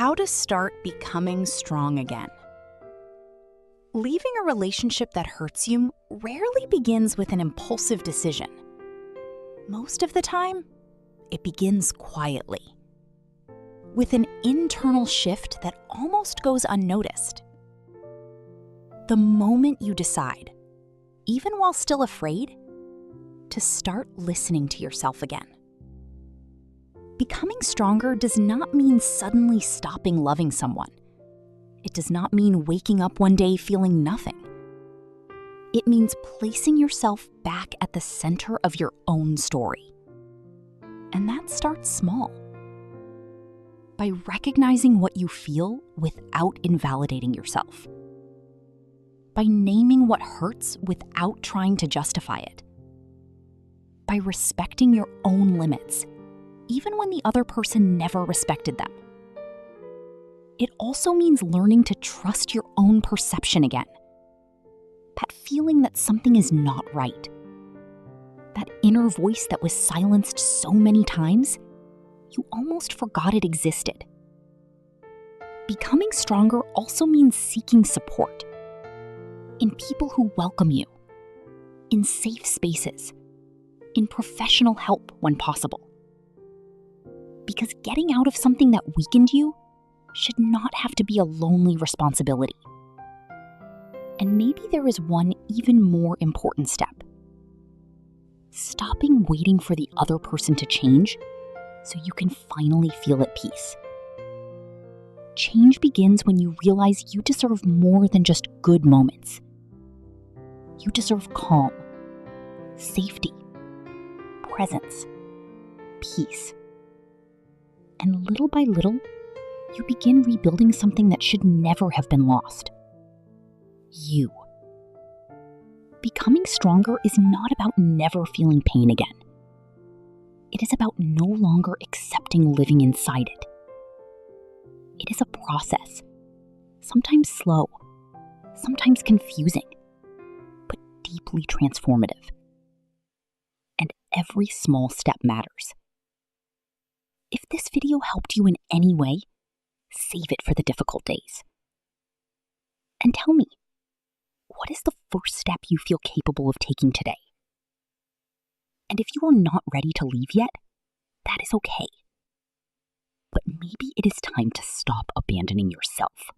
How to start becoming strong again. Leaving a relationship that hurts you rarely begins with an impulsive decision. Most of the time, it begins quietly, with an internal shift that almost goes unnoticed. The moment you decide, even while still afraid, to start listening to yourself again. Becoming stronger does not mean suddenly stopping loving someone. It does not mean waking up one day feeling nothing. It means placing yourself back at the center of your own story. And that starts small. By recognizing what you feel without invalidating yourself. By naming what hurts without trying to justify it. By respecting your own limits, even when the other person never respected them. It also means learning to trust your own perception again. That feeling that something is not right. That inner voice that was silenced so many times, you almost forgot it existed. Becoming stronger also means seeking support. In people who welcome you. In safe spaces. In professional help when possible. Because getting out of something that weakened you should not have to be a lonely responsibility. And maybe there is one even more important step. Stopping waiting for the other person to change so you can finally feel at peace. Change begins when you realize you deserve more than just good moments. You deserve calm, safety, presence, peace. And little by little, you begin rebuilding something that should never have been lost. You. Becoming stronger is not about never feeling pain again. It is about no longer accepting living inside it. It is a process, sometimes slow, sometimes confusing, but deeply transformative. And every small step matters. If this video helped you in any way, save it for the difficult days. And tell me, what is the first step you feel capable of taking today? And if you are not ready to leave yet, that is okay. But maybe it is time to stop abandoning yourself.